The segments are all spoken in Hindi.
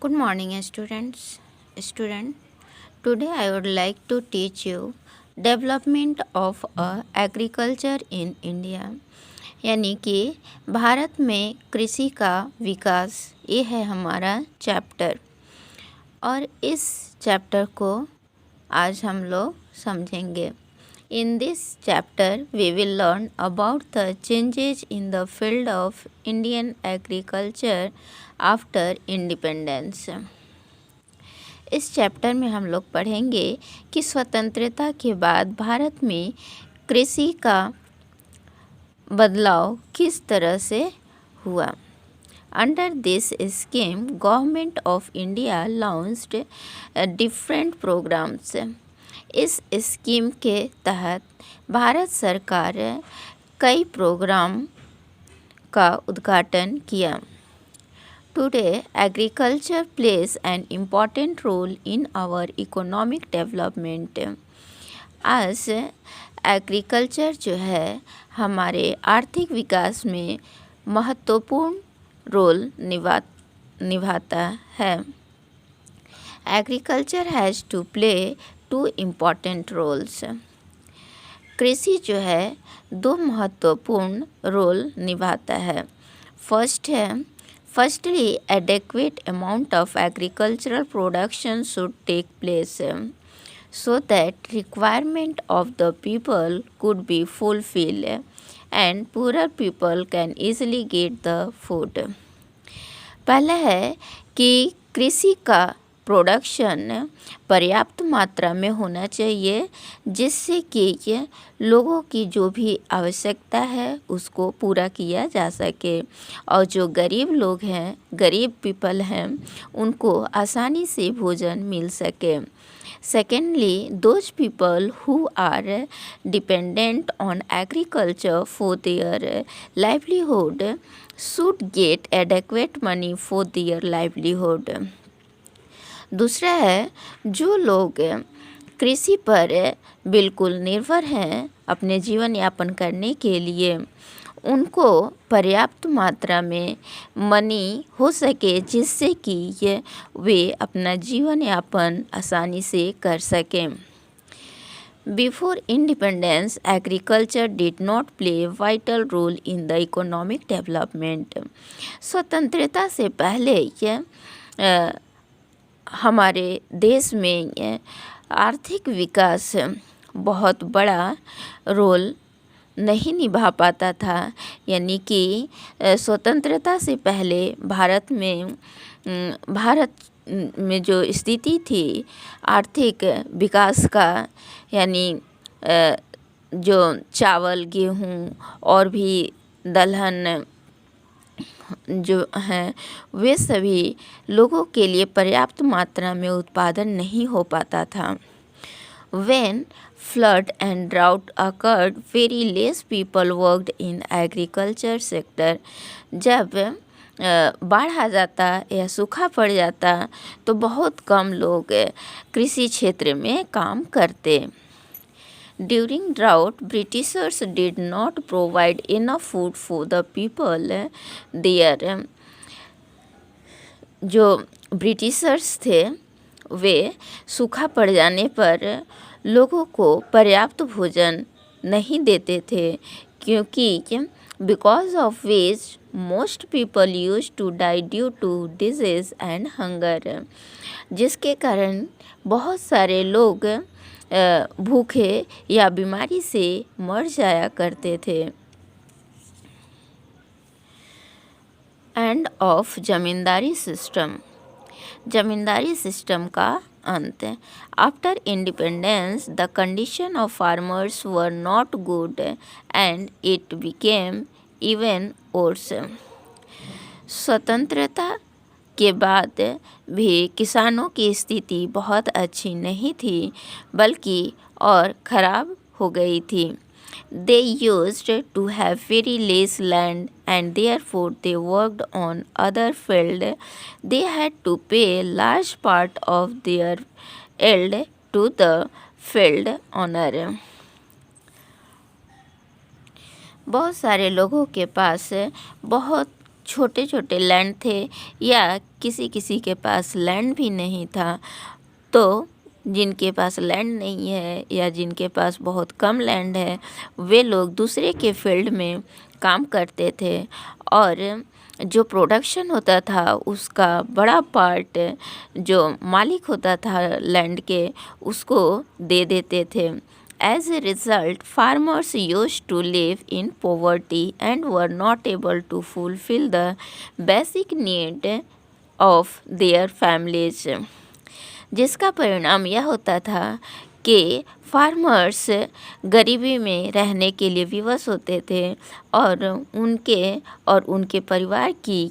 Good morning, students. Student, today I would like to teach you development of agriculture in India. यानी कि भारत में कृषि का विकास, ये है हमारा चैप्टर। और इस चैप्टर को आज हम लोग समझेंगे। In this chapter, we will learn about the changes in the field of Indian agriculture after independence. इस चैप्टर में हम लोग पढ़ेंगे कि स्वतंत्रता के बाद भारत में कृषि का बदलाव किस तरह से हुआ। Under this scheme, Government of India launched different programs. इस स्कीम के तहत भारत सरकार कई प्रोग्राम का उद्घाटन किया। Today, agriculture plays an important role in our economic development. आज एग्रीकल्चर जो है हमारे आर्थिक विकास में महत्वपूर्ण रोल निभाता है। Agriculture has to play two important roles. कृषि जो है दो महत्वपूर्ण रोल निभाता है। Firstly, adequate amount of agricultural production should take place so that requirement of the people could be fulfilled and poorer people can easily get the food. पहला है कि कृषि का प्रोडक्शन पर्याप्त मात्रा में होना चाहिए जिससे कि लोगों की जो भी आवश्यकता है उसको पूरा किया जा सके और जो गरीब लोग हैं, गरीब पीपल हैं, उनको आसानी से भोजन मिल सके। Secondly, those people who are dependent on agriculture for their livelihood should get adequate money for their livelihood. दूसरा है जो लोग कृषि पर बिल्कुल निर्भर हैं अपने जीवन यापन करने के लिए, उनको पर्याप्त मात्रा में मनी हो सके जिससे कि वे अपना जीवन यापन आसानी से कर सकें। Before independence, agriculture did not play a vital role in the economic development. स्वतंत्रता से पहले हमारे देश में आर्थिक विकास बहुत बड़ा रोल नहीं निभा पाता था। यानी कि स्वतंत्रता से पहले भारत में जो स्थिति थी आर्थिक विकास का, यानी जो चावल, गेहूँ और भी दलहन जो हैं वे सभी लोगों के लिए पर्याप्त मात्रा में उत्पादन नहीं हो पाता था। When flood and drought occurred, very less people worked in agriculture sector. जब बाढ़ आ जाता या सूखा पड़ जाता तो बहुत कम लोग कृषि क्षेत्र में काम करते। During drought, Britishers did not provide enough food for the people there. जो ब्रिटिशर्स थे वे सूखा पड़ जाने पर लोगों को पर्याप्त भोजन नहीं देते थे, क्योंकि because of which most people used to die due to disease and hunger. जिसके कारण बहुत सारे लोग भूखे या बीमारी से मर जाया करते थे। End of zamindari system. Zamindari system का अंत। After independence the condition of farmers were not good and it became even worse. स्वतंत्रता के बाद भी किसानों की स्थिति बहुत अच्छी नहीं थी बल्कि और ख़राब हो गई थी। They used to have very less land and therefore they worked on other field. They had to pay large part of their yield to the field owner. बहुत सारे लोगों के पास बहुत छोटे छोटे लैंड थे या किसी किसी के पास लैंड भी नहीं था, तो जिनके पास लैंड नहीं है या जिनके पास बहुत कम लैंड है, वे लोग दूसरे के फील्ड में काम करते थे और जो प्रोडक्शन होता था उसका बड़ा पार्ट जो मालिक होता था लैंड के उसको दे देते थे। As a result, farmers used to live in poverty and were not able to fulfill the basic need of their families. जिसका परिणाम यह होता था कि फार्मर्स गरीबी में रहने के लिए विवश होते थे और उनके परिवार की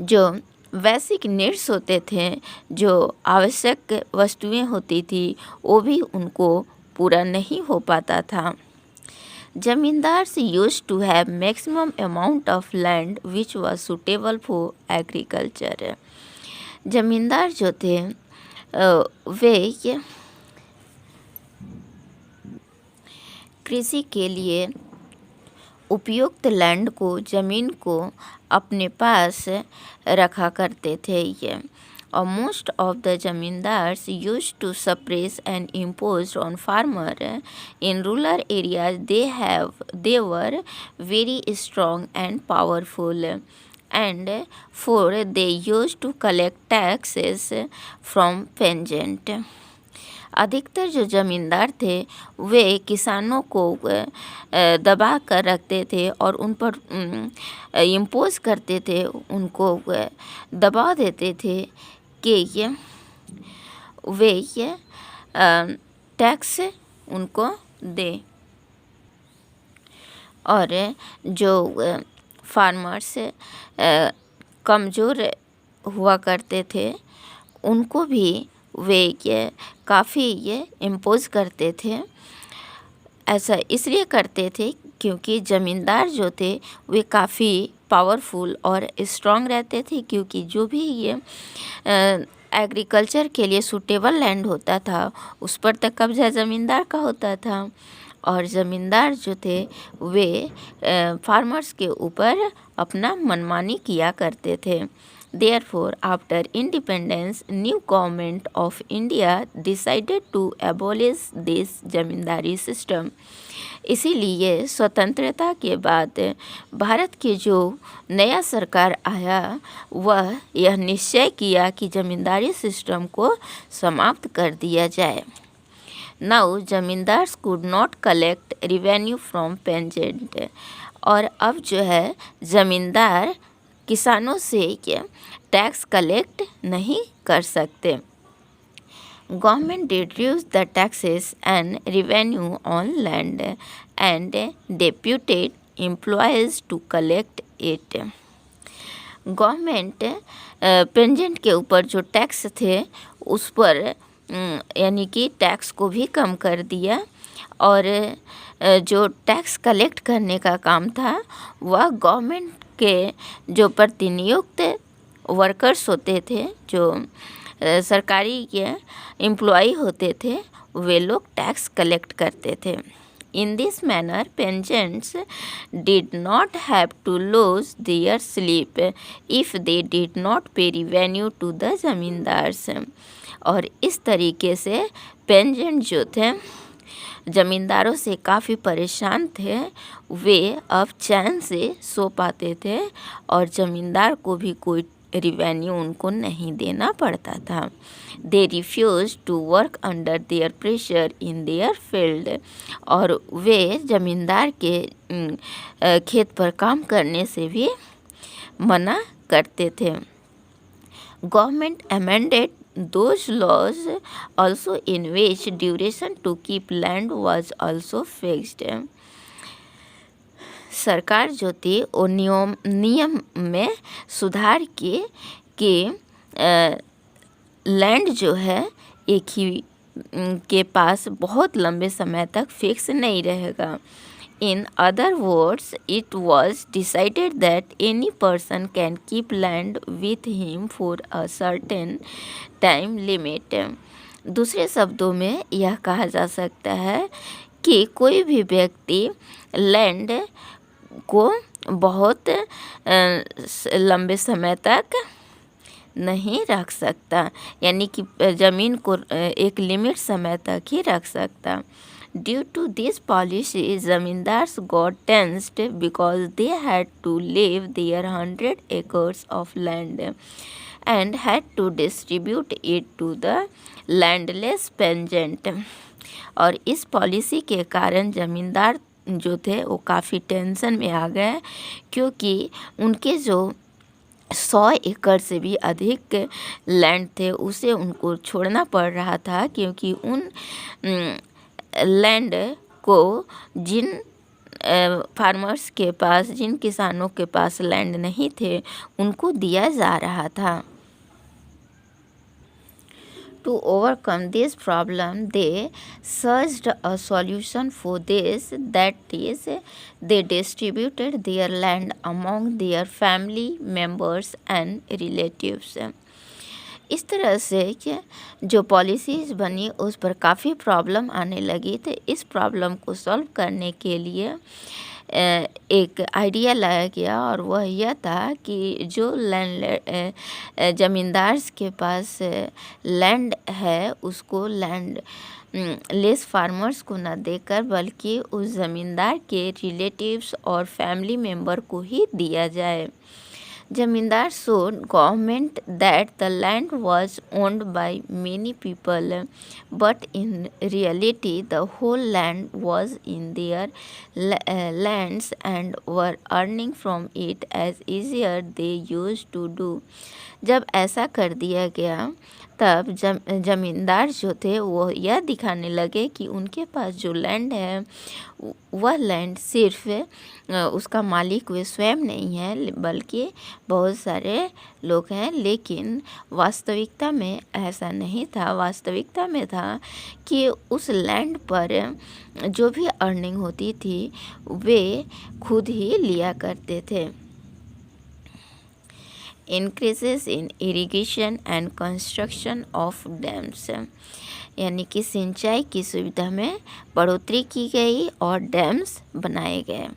जो बेसिक नीड्स होते थे, जो आवश्यक वस्तुएं होती थी, वो भी उनको पूरा नहीं हो पाता था। Zamindars used to have maximum amount of land which was suitable for agriculture. Zamindar जो थे वे कृषि के लिए उपयुक्त लैंड को, ज़मीन को अपने पास रखा करते थे ये। और most of the zamindars use to suppress and impose on farmer in rural areas. They were very strong and powerful and for they use to collect taxes from peasant. अधिकतर जो ज़मींदार थे वे किसानों को दबा कर रखते थे और उन पर इम्पोज करते थे, उनको दबा देते थे कि वे टैक्स उनको दे। और जो फार्मर्स कमज़ोर हुआ करते थे उनको भी वे काफ़ी इम्पोज करते थे। ऐसा इसलिए करते थे क्योंकि ज़मींदार जो थे वे काफ़ी पावरफुल और स्ट्रॉन्ग रहते थे, क्योंकि जो भी एग्रीकल्चर के लिए सूटेबल लैंड होता था उस पर तक कब्जा ज़मींदार का होता था। और ज़मींदार जो थे वे फार्मर्स के ऊपर अपना मनमानी किया करते थे। Therefore, after independence, new government of India decided to abolish this zamindari system. इसीलिए स्वतंत्रता के बाद भारत के जो नया सरकार आया वह यह निश्चय किया कि जमींदारी सिस्टम को समाप्त कर दिया जाए। Now zamindars could not collect revenue from peasant. और अब जो है ज़मींदार किसानों से टैक्स कलेक्ट नहीं कर सकते। Government reduce the taxes and revenue on land and deputed employees to collect it. Government peasant के ऊपर जो टैक्स थे उस पर यानी कि टैक्स को भी कम कर दिया और जो टैक्स कलेक्ट करने का काम था वह गवर्नमेंट के जो प्रतिनियुक्त वर्कर्स होते थे, जो सरकारी के एम्प्लॉय होते थे, वे लोग टैक्स कलेक्ट करते थे। In this manner peasants did not have to lose their sleep if they did not pay revenue to the zamindars. और इस तरीके से पेंजेंट जो थे ज़मींदारों से काफ़ी परेशान थे, वे अब चैन से सो पाते थे और ज़मींदार को भी कोई रिवेन्यू उनको नहीं देना पड़ता था। They refuse to work under their pressure in their field. और वे ज़मींदार के खेत पर काम करने से भी मना करते थे। Government amended those laws also in which duration to keep land was also fixed। सरकार जो थी वो नियम में सुधार किए कि लैंड जो है एक ही के पास बहुत लंबे समय तक फिक्स नहीं रहेगा। In other words, it was decided that any person can keep land with him for a certain time limit। दूसरे शब्दों में यह कहा जा सकता है कि कोई भी व्यक्ति लैंड को बहुत लंबे समय तक नहीं रख सकता, यानी कि ज़मीन को एक लिमिट समय तक ही रख सकता। Due to this policy zamindars got tensed because they had to leave their 100 acres of land and had to distribute it to the landless peasant. और इस पॉलिसी के कारण ज़मींदार जो थे वो काफ़ी टेंशन में आ गए, क्योंकि उनके जो 100 एकड़ से भी अधिक लैंड थे उसे उनको छोड़ना पड़ रहा था, क्योंकि उन लैंड को जिन फार्मर्स के पास, जिन किसानों के पास लैंड नहीं थे, उनको दिया जा रहा था। To overcome this problem, they searched a solution for this, that is, they distributed their land among their family members and relatives. इस तरह से कि जो पॉलिसीज़ बनी उस पर काफ़ी प्रॉब्लम आने लगी, तो इस प्रॉब्लम को सॉल्व करने के लिए एक आइडिया लाया गया, और वह यह था कि जो लैंड ज़मींदार के पास लैंड है उसको लैंड लेस फार्मर्स को न देकर बल्कि उस ज़मींदार के रिलेटिव्स और फैमिली मेम्बर को ही दिया जाए। Zamindar showed government that the land was owned by many people, but in reality the whole land was in their lands and were earning from it as easier they used to do. जब ऐसा कर दिया गया तब ज़मींदार जो थे वो यह दिखाने लगे कि उनके पास जो लैंड है वह लैंड सिर्फ उसका मालिक वे स्वयं नहीं है, बल्कि बहुत सारे लोग हैं। लेकिन वास्तविकता में ऐसा नहीं था। वास्तविकता में था कि उस लैंड पर जो भी अर्निंग होती थी वे खुद ही लिया करते थे। Increases in irrigation and construction of dams, यानी कि सिंचाई की सुविधा में बढ़ोतरी की गई और डैम्स बनाए गए।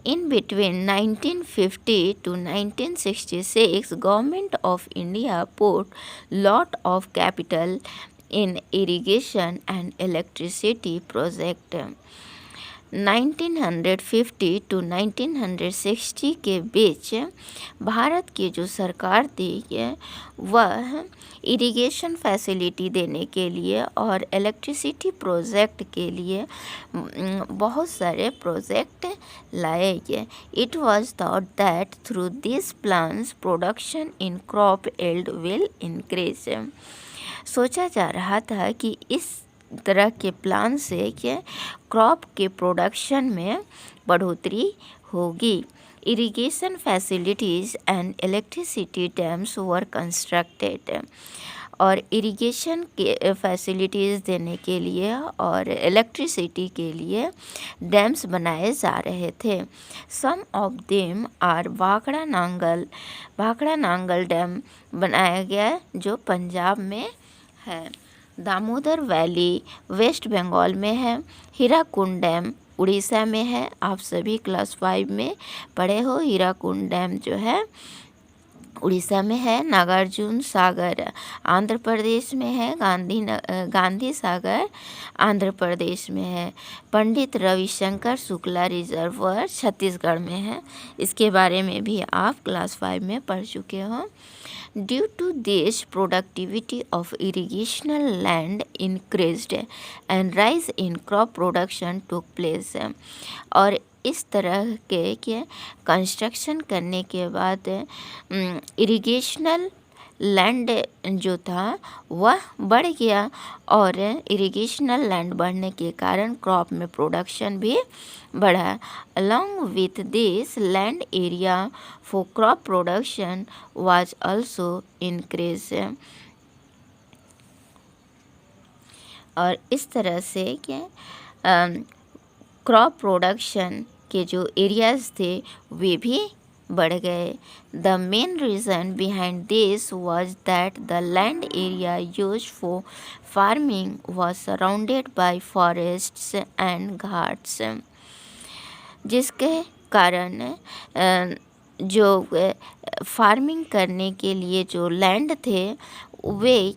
In between 1950 to 1966, Government of India put lot of capital in irrigation and electricity project. 1950 to 1960 के बीच भारत की जो सरकार थी वह इरिगेशन फैसिलिटी देने के लिए और इलेक्ट्रिसिटी प्रोजेक्ट के लिए बहुत सारे प्रोजेक्ट लाए गए। It was thought that through this plans production in crop yield will increase. सोचा जा रहा था कि इस तरह के प्लान से कि क्रॉप के प्रोडक्शन में बढ़ोतरी होगी। Irrigation facilities and electricity dams were constructed, और इरिगेशन के फैसिलिटीज़ देने के लिए और इलेक्ट्रिसिटी के लिए डैम्स बनाए जा रहे थे। Some of them are Bhakra Nangal dam बनाया गया जो पंजाब में है। दामोदर वैली वेस्ट बंगाल में है। हीराकुंड डैम उड़ीसा में है। आप सभी क्लास 5 में पढ़े हो। हीराकुंड डैम जो है उड़ीसा में है। नागार्जुन सागर आंध्र प्रदेश में है। गांधी सागर आंध्र प्रदेश में है। पंडित रविशंकर शुक्ला रिजर्वर छत्तीसगढ़ में है। इसके बारे में भी आप क्लास 5 में पढ़ चुके हो। Due to this, productivity of irrigational land increased and rise in crop production took place. और इस तरह के कंस्ट्रक्शन करने के बाद इरिगेशनल लैंड जो था वह बढ़ गया, और इरिगेशनल लैंड बढ़ने के कारण क्रॉप में प्रोडक्शन भी बढ़ा। Along with this land area for crop production was also increase. और इस तरह से कि क्रॉप प्रोडक्शन के जो एरियाज थे वे भी बढ़ गए। The main reason behind this was that the land area used for farming was surrounded by forests and Ghats, जिसके कारण जो फार्मिंग करने के लिए जो लैंड थे वे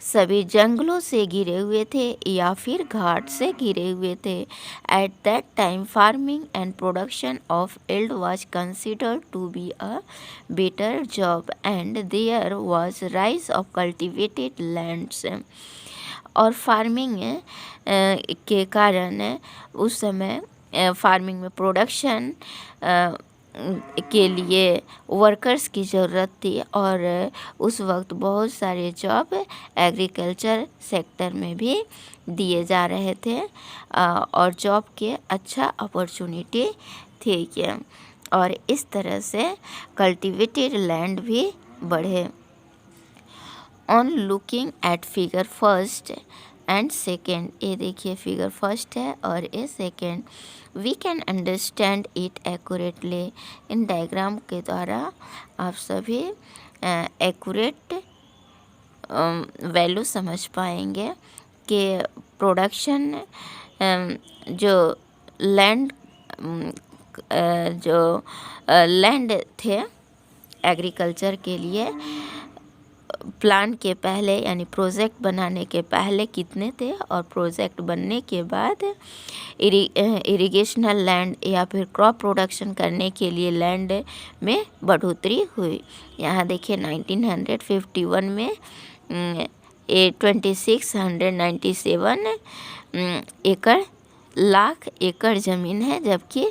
सभी जंगलों से घिरे हुए थे या फिर घाट से घिरे हुए थे. At that time farming and production of yield was considered to be a better job and there was rise of cultivated lands. और फार्मिंग के कारण उस समय फार्मिंग में प्रोडक्शन के लिए वर्कर्स की ज़रूरत थी और उस वक्त बहुत सारे जॉब एग्रीकल्चर सेक्टर में भी दिए जा रहे थे और जॉब के अच्छा अपॉर्चुनिटी थी क्या. और इस तरह से कल्टिवेटेड लैंड भी बढ़े. On looking at figure first and second, ये देखिए फिगर फर्स्ट है और ये second, we can understand it accurately. इन डायग्राम के द्वारा आप सभी एक्यूरेट वैल्यू समझ पाएंगे कि प्रोडक्शन जो लैंड लैंड थे एग्रीकल्चर के लिए प्लान के पहले यानी प्रोजेक्ट बनाने के पहले कितने थे और प्रोजेक्ट बनने के बाद इरिगेशनल लैंड या फिर क्रॉप प्रोडक्शन करने के लिए लैंड में बढ़ोतरी हुई. यहाँ देखिए 1951 में 2697 लाख एकड़ ज़मीन है, जबकि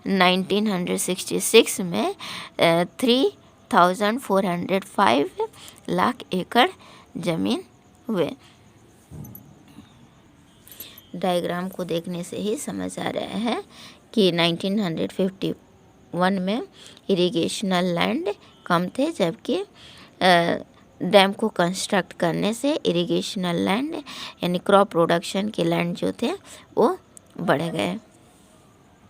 1966 में 3405 लाख एकड़ ज़मीन हुए. डायग्राम को देखने से ही समझ आ रहा है कि 1951 में इरिगेशनल लैंड कम थे, जबकि डैम को कंस्ट्रक्ट करने से इरिगेशनल लैंड यानी क्रॉप प्रोडक्शन के लैंड जो थे वो बढ़ गए.